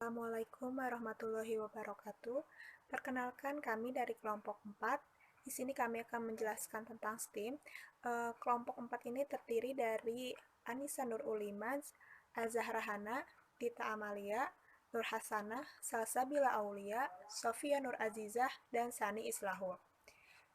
Assalamualaikum warahmatullahi wabarakatuh. Perkenalkan kami dari kelompok 4. Di sini kami akan menjelaskan tentang STEAM. Kelompok 4 ini terdiri dari Anissa Nur Ulimaz, Azahra Hana, Dita Amalia, Nur Hasanah, Salsabila Aulia, Sofia Nur Azizah, dan Sani Islahul.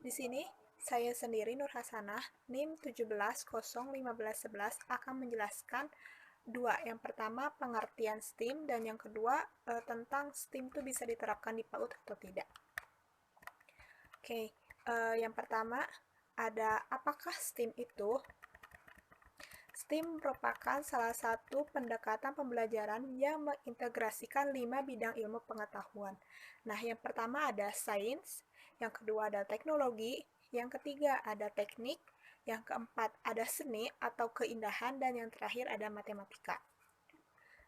Di sini saya sendiri Nur Hasanah, NIM 1701501511 akan menjelaskan dua. Yang pertama pengertian STEAM dan yang kedua tentang STEAM itu bisa diterapkan di PAUD atau tidak. Oke, yang pertama ada apakah STEAM itu? STEAM merupakan salah satu pendekatan pembelajaran yang mengintegrasikan 5 bidang ilmu pengetahuan. Nah, yang pertama ada sains, yang kedua ada teknologi, yang ketiga ada teknik, yang keempat ada seni atau keindahan, dan yang terakhir ada matematika.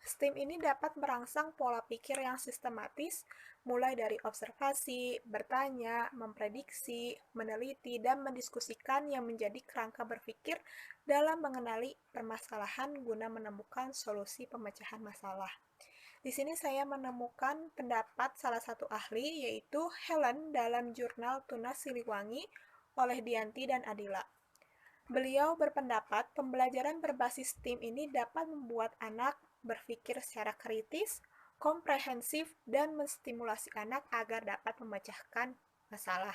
STEAM ini dapat merangsang pola pikir yang sistematis, mulai dari observasi, bertanya, memprediksi, meneliti, dan mendiskusikan yang menjadi kerangka berpikir dalam mengenali permasalahan guna menemukan solusi pemecahan masalah. Di sini saya menemukan pendapat salah satu ahli, yaitu Helen dalam jurnal Tunas Siliwangi oleh Dianti dan Adila. Beliau berpendapat pembelajaran berbasis STEAM ini dapat membuat anak berpikir secara kritis, komprehensif, dan menstimulasi anak agar dapat memecahkan masalah.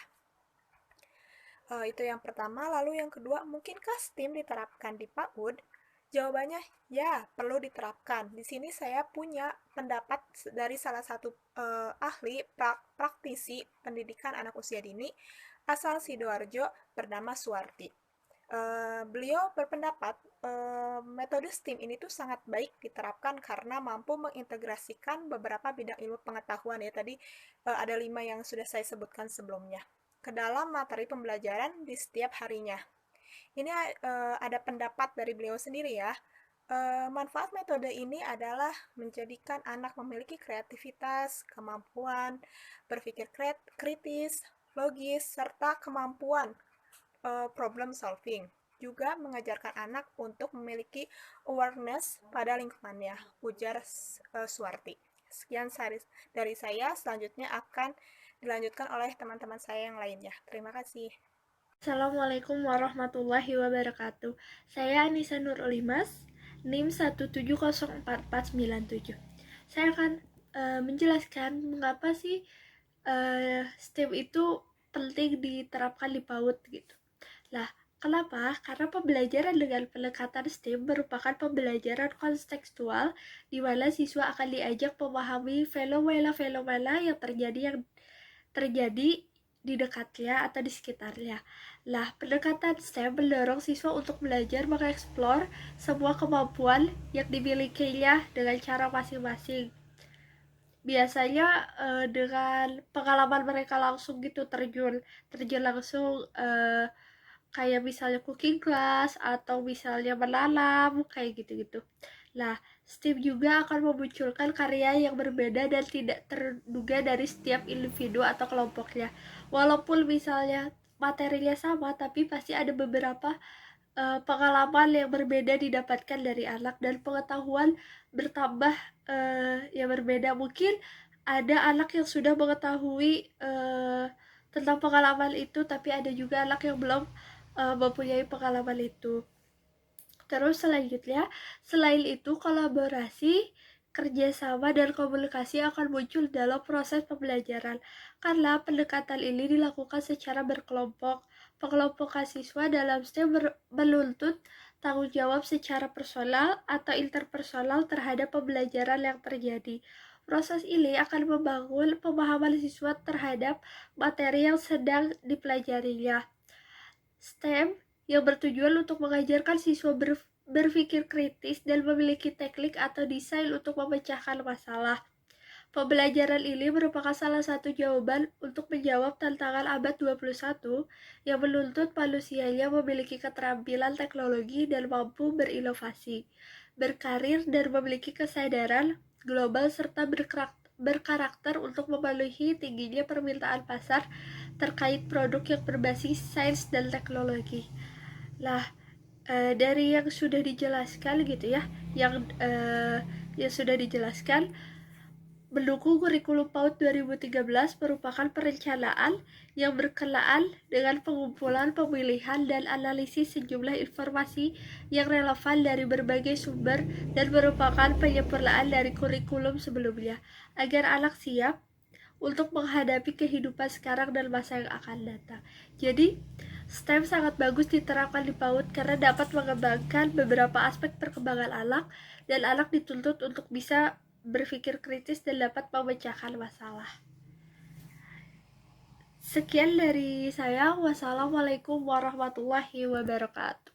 Itu yang pertama. Lalu yang kedua, mungkinkah STEAM diterapkan di PAUD? Jawabannya ya, perlu diterapkan. Di sini saya punya pendapat dari salah satu ahli praktisi pendidikan anak usia dini asal Sidoarjo bernama Suwarti. Beliau berpendapat metode STEAM ini tuh sangat baik diterapkan karena mampu mengintegrasikan beberapa bidang ilmu pengetahuan, ya tadi ada 5 yang sudah saya sebutkan sebelumnya, ke dalam materi pembelajaran di setiap harinya. Ini ada pendapat dari beliau sendiri ya. Manfaat metode ini adalah menjadikan anak memiliki kreativitas, kemampuan berpikir kritis, logis, serta kemampuan problem solving. Juga mengajarkan anak untuk memiliki awareness pada lingkungannya, ujar Suwarti. Sekian dari saya, selanjutnya akan dilanjutkan oleh teman-teman saya yang lainnya. Terima kasih. Assalamualaikum warahmatullahi wabarakatuh. Saya Anissa Nur Ulimas, NIM 1704497. Saya akan menjelaskan mengapa sih STEM itu penting diterapkan di PAUD gitu. Lah, kenapa? Karena pembelajaran dengan pendekatan STEM merupakan pembelajaran kontekstual di mana siswa akan diajak memahami fenomena-fenomena yang terjadi di dekatnya atau di sekitarnya. Lah, pendekatan STEM mendorong siswa untuk belajar mengeksplor semua kemampuan yang dimilikinya dengan cara masing-masing. Biasanya dengan pengalaman mereka langsung gitu, terjun langsung kayak misalnya cooking class atau misalnya menanam kayak gitu-gitu. Nah, STEAM juga akan memunculkan karya yang berbeda dan tidak terduga dari setiap individu atau kelompoknya. Walaupun misalnya materinya sama, tapi pasti ada beberapa pengalaman yang berbeda didapatkan dari anak dan pengetahuan bertambah yang berbeda. Mungkin ada anak yang sudah mengetahui tentang pengalaman itu, tapi ada juga anak yang belum mempunyai pengalaman itu. Terus selanjutnya, selain itu kolaborasi, kerjasama, dan komunikasi akan muncul dalam proses pembelajaran karena pendekatan ini dilakukan secara berkelompok. Pengelompokan siswa dalam STEM menuntut tanggung jawab secara personal atau interpersonal terhadap pembelajaran yang terjadi. Proses ini akan membangun pemahaman siswa terhadap materi yang sedang dipelajarinya. STEM yang bertujuan untuk mengajarkan siswa berpikir kritis dan memiliki teknik atau desain untuk memecahkan masalah. Pembelajaran ini merupakan salah satu jawaban untuk menjawab tantangan abad 21 yang menuntut manusianya memiliki keterampilan teknologi dan mampu berinovasi, berkarir, dan memiliki kesadaran global serta berkarakter untuk memenuhi tingginya permintaan pasar terkait produk yang berbasis sains dan teknologi. Lah, dari yang sudah dijelaskan gitu ya, yang sudah dijelaskan, mendukung kurikulum PAUD 2013 merupakan perencanaan yang berkenaan dengan pengumpulan, pemilihan, dan analisis sejumlah informasi yang relevan dari berbagai sumber dan merupakan penyempurnaan dari kurikulum sebelumnya, agar anak siap untuk menghadapi kehidupan sekarang dan masa yang akan datang. Jadi, STEM sangat bagus diterapkan di PAUD karena dapat mengembangkan beberapa aspek perkembangan anak, dan anak dituntut untuk bisa berpikir kritis dan dapat memecahkan masalah. Sekian dari saya. Wassalamualaikum warahmatullahi wabarakatuh.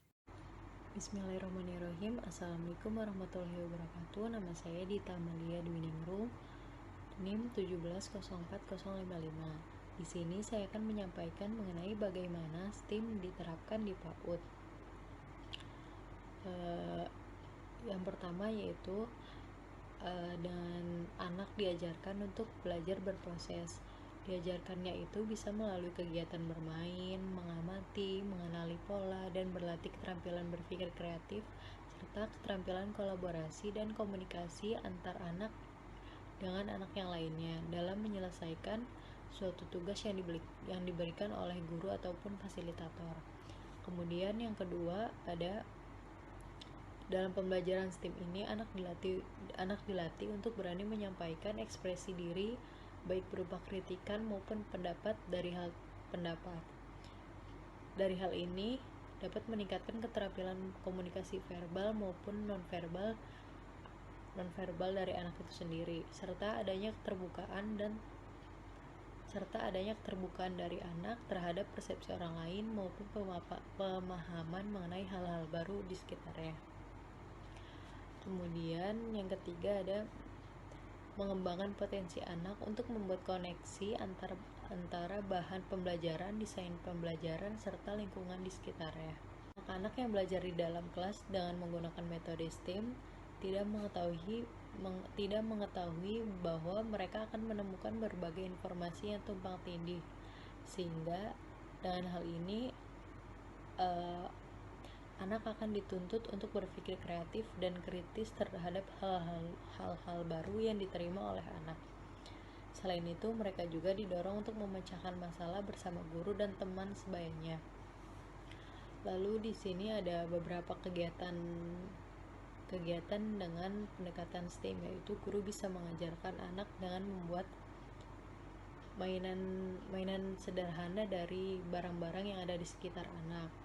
Bismillahirrahmanirrahim. Assalamualaikum warahmatullahi wabarakatuh. Nama saya Dita Amalia Dwi Ningrum, NIM 1704055. Di sini saya akan menyampaikan mengenai bagaimana STEAM diterapkan di PAUD. Yang pertama yaitu dengan anak diajarkan untuk belajar berproses. Diajarkannya itu bisa melalui kegiatan bermain, mengamati, mengenali pola, dan berlatih keterampilan berpikir kreatif, serta keterampilan kolaborasi dan komunikasi antar anak dengan anak yang lainnya dalam menyelesaikan suatu tugas yang diberikan oleh guru ataupun fasilitator. Kemudian yang kedua, ada dalam pembelajaran STEAM ini anak dilatih untuk berani menyampaikan ekspresi diri, baik berupa kritikan maupun pendapat. Dari hal ini dapat meningkatkan keterampilan komunikasi verbal maupun nonverbal dari anak itu sendiri, serta adanya keterbukaan dari anak terhadap persepsi orang lain maupun pemahaman mengenai hal-hal baru di sekitarnya. Kemudian yang ketiga ada mengembangkan potensi anak untuk membuat koneksi antara bahan pembelajaran, desain pembelajaran, serta lingkungan di sekitarnya. Anak-anak yang belajar di dalam kelas dengan menggunakan metode STEAM tidak mengetahui bahwa mereka akan menemukan berbagai informasi yang tumpang tindih, sehingga dengan hal ini anak akan dituntut untuk berpikir kreatif dan kritis terhadap hal-hal baru yang diterima oleh anak. Selain itu, mereka juga didorong untuk memecahkan masalah bersama guru dan teman sebayanya. Lalu di sini ada beberapa kegiatan dengan pendekatan STEAM, yaitu guru bisa mengajarkan anak dengan membuat mainan sederhana dari barang-barang yang ada di sekitar anak.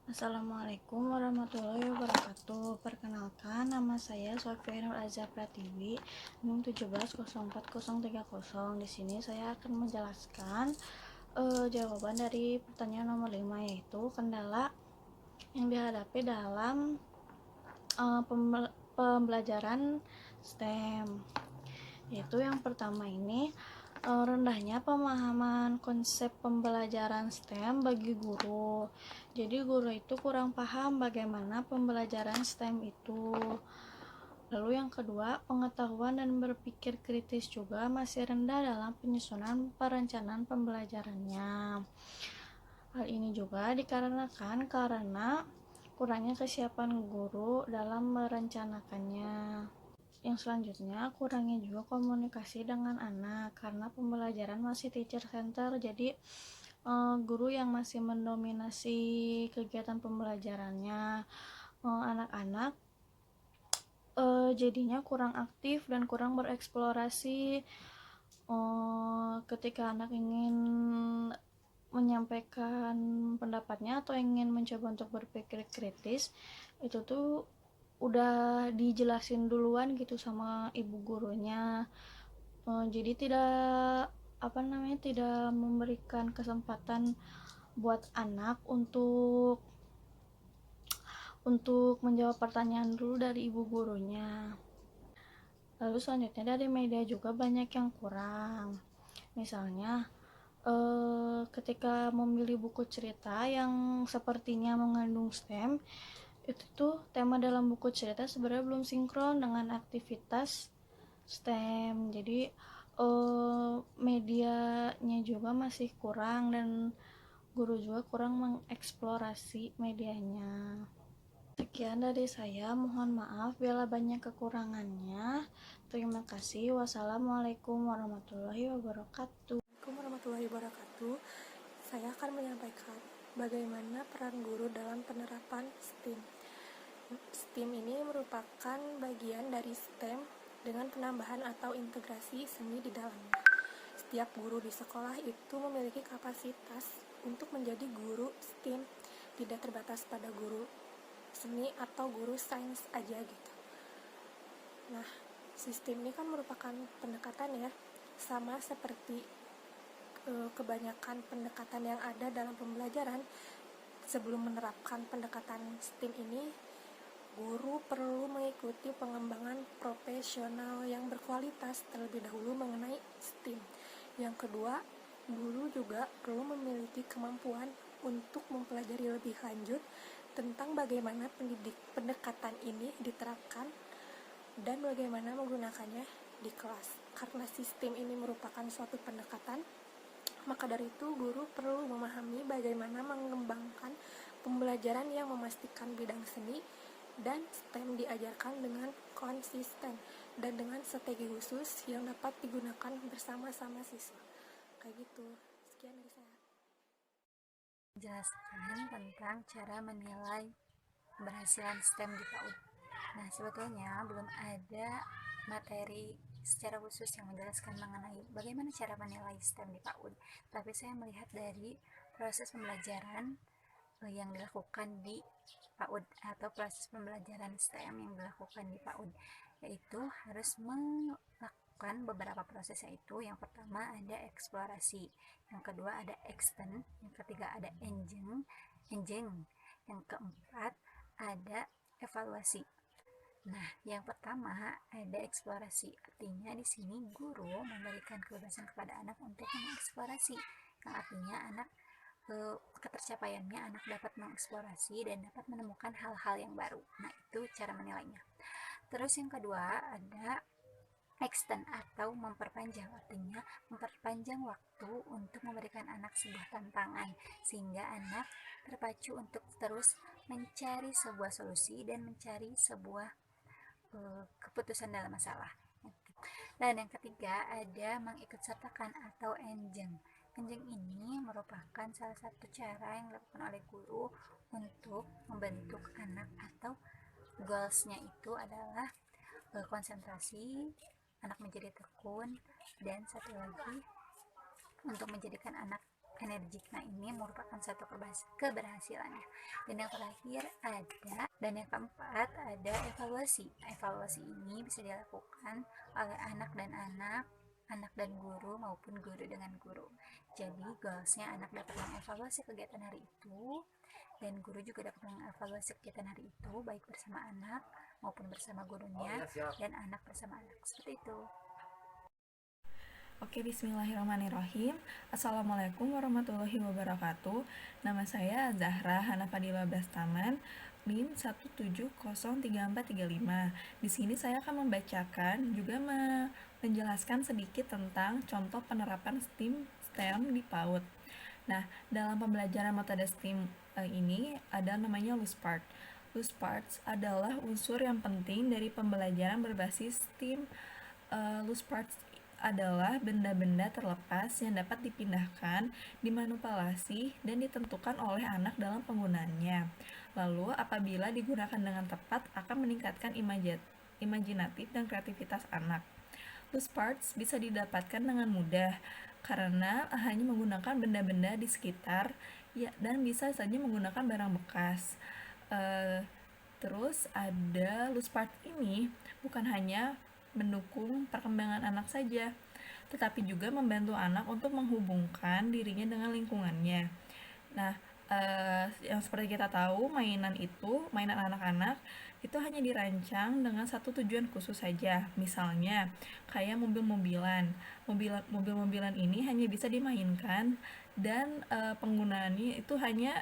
Assalamualaikum warahmatullahi wabarakatuh. Perkenalkan, nama saya Sofia Nur Azhar Pratiwi, NIM 1704030. Di sini saya akan menjelaskan jawaban dari pertanyaan nomor 5, yaitu kendala yang dihadapi dalam pembelajaran STEM. Yaitu yang pertama ini, rendahnya pemahaman konsep pembelajaran STEM bagi guru. Jadi guru itu kurang paham bagaimana pembelajaran STEM itu. Lalu yang kedua, pengetahuan dan berpikir kritis juga masih rendah dalam penyusunan perencanaan pembelajarannya. Hal ini juga dikarenakan karena kurangnya kesiapan guru dalam merencanakannya. Yang selanjutnya, kurangnya juga komunikasi dengan anak karena pembelajaran masih teacher center. Jadi guru yang masih mendominasi kegiatan pembelajarannya, anak-anak jadinya kurang aktif dan kurang bereksplorasi. Ketika anak ingin menyampaikan pendapatnya atau ingin mencoba untuk berpikir kritis, itu tuh udah dijelasin duluan gitu sama ibu gurunya. Jadi tidak memberikan kesempatan buat anak untuk menjawab pertanyaan dulu dari ibu gurunya. Lalu selanjutnya dari media juga banyak yang kurang. Misalnya ketika memilih buku cerita yang sepertinya mengandung STEM, itu tuh tema dalam buku cerita sebenarnya belum sinkron dengan aktivitas STEM. Jadi medianya juga masih kurang dan guru juga kurang mengeksplorasi medianya. Sekian dari saya, mohon maaf bila banyak kekurangannya. Terima kasih. Wassalamualaikum warahmatullahi wabarakatuh. Assalamualaikum warahmatullahi wabarakatuh. Saya akan menyampaikan bagaimana peran guru dalam penerapan STEAM. STEAM ini merupakan bagian dari STEM dengan penambahan atau integrasi seni di dalamnya. Setiap guru di sekolah itu memiliki kapasitas untuk menjadi guru STEAM, tidak terbatas pada guru seni atau guru sains aja gitu. Nah, sistem ini kan merupakan pendekatan ya, sama seperti kebanyakan pendekatan yang ada dalam pembelajaran. Sebelum menerapkan pendekatan STEAM ini, guru perlu mengikuti pengembangan profesional yang berkualitas terlebih dahulu mengenai STEAM. Yang kedua, guru juga perlu memiliki kemampuan untuk mempelajari lebih lanjut tentang bagaimana pendekatan ini diterapkan dan bagaimana menggunakannya di kelas. Karena sistem ini merupakan suatu pendekatan, maka dari itu guru perlu memahami bagaimana mengembangkan pembelajaran yang memastikan bidang seni dan STEM diajarkan dengan konsisten dan dengan strategi khusus yang dapat digunakan bersama-sama siswa. Kayak gitu. Sekian dari saya. Jelaskan tentang cara menilai keberhasilan STEM di PAUD. Nah, sebetulnya belum ada materi secara khusus yang menjelaskan mengenai bagaimana cara menilai STEM di PAUD, tapi saya melihat dari proses pembelajaran yang dilakukan di PAUD atau proses pembelajaran STEM yang dilakukan di PAUD, yaitu harus melakukan beberapa proses, yaitu yang pertama ada eksplorasi, yang kedua ada extend, yang ketiga ada engine, yang keempat ada evaluasi. Nah, yang pertama ada eksplorasi, artinya di sini guru memberikan kebebasan kepada anak untuk mengeksplorasi, yang artinya anak ketercapaiannya anak dapat mengeksplorasi dan dapat menemukan hal-hal yang baru. Nah, itu cara menilainya. Terus yang kedua ada extend atau memperpanjang, artinya memperpanjang waktu untuk memberikan anak sebuah tantangan sehingga anak terpacu untuk terus mencari sebuah solusi dan mencari sebuah keputusan dalam masalah. Dan yang ketiga ada mengikutsertakan atau engine. Engine ini merupakan salah satu cara yang dilakukan oleh guru untuk membentuk anak, atau goalsnya itu adalah konsentrasi, anak menjadi tekun, dan satu lagi untuk menjadikan anak energik. Nah, ini merupakan satu keberhasilannya. Dan yang terakhir ada, dan yang keempat ada evaluasi. Evaluasi ini bisa dilakukan oleh anak dan guru maupun guru dengan guru. Jadi goalsnya anak dapat mengevaluasi kegiatan hari itu, dan guru juga dapat mengevaluasi kegiatan hari itu baik bersama anak maupun bersama gurunya, dan anak bersama anak. Seperti itu. Oke, bismillahirrahmanirrahim. Assalamualaikum warahmatullahi wabarakatuh. Nama saya Zahra Hanafadila Bastaman, NIM 1703435. Di sini saya akan membacakan juga menjelaskan sedikit tentang contoh penerapan STEM di PAUD. Nah, dalam pembelajaran metode STEM ini ada namanya loose part. Loose parts adalah unsur yang penting dari pembelajaran berbasis STEM. Loose parts adalah benda-benda terlepas yang dapat dipindahkan, dimanipulasi, dan ditentukan oleh anak dalam penggunaannya. Lalu, apabila digunakan dengan tepat, akan meningkatkan imajinatif dan kreativitas anak. Loose parts bisa didapatkan dengan mudah karena hanya menggunakan benda-benda di sekitar ya, dan bisa saja menggunakan barang bekas. Terus ada loose part ini bukan hanya mendukung perkembangan anak saja, tetapi juga membantu anak untuk menghubungkan dirinya dengan lingkungannya. Nah, yang seperti kita tahu, mainan anak-anak itu hanya dirancang dengan satu tujuan khusus saja. Misalnya, kayak mobil-mobilan ini hanya bisa dimainkan dan penggunaannya itu hanya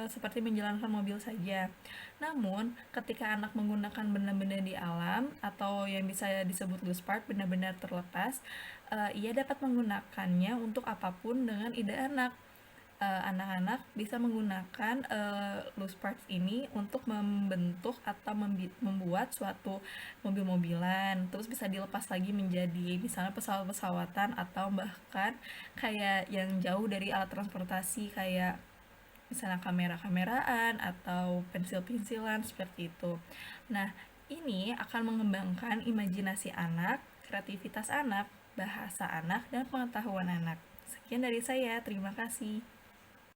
seperti menjalankan mobil saja. Namun, ketika anak menggunakan benda-benda di alam atau yang bisa disebut loose part, benda-benda terlepas, ia dapat menggunakannya untuk apapun dengan ide anak. anak-anak bisa menggunakan loose parts ini untuk membentuk atau membuat suatu mobil-mobilan, terus bisa dilepas lagi menjadi misalnya pesawat-pesawatan atau bahkan kayak yang jauh dari alat transportasi kayak misalnya kamera-kameraan atau pensil-pensilan seperti itu. Nah, ini akan mengembangkan imajinasi anak, kreativitas anak, bahasa anak, dan pengetahuan anak. Sekian dari saya, terima kasih.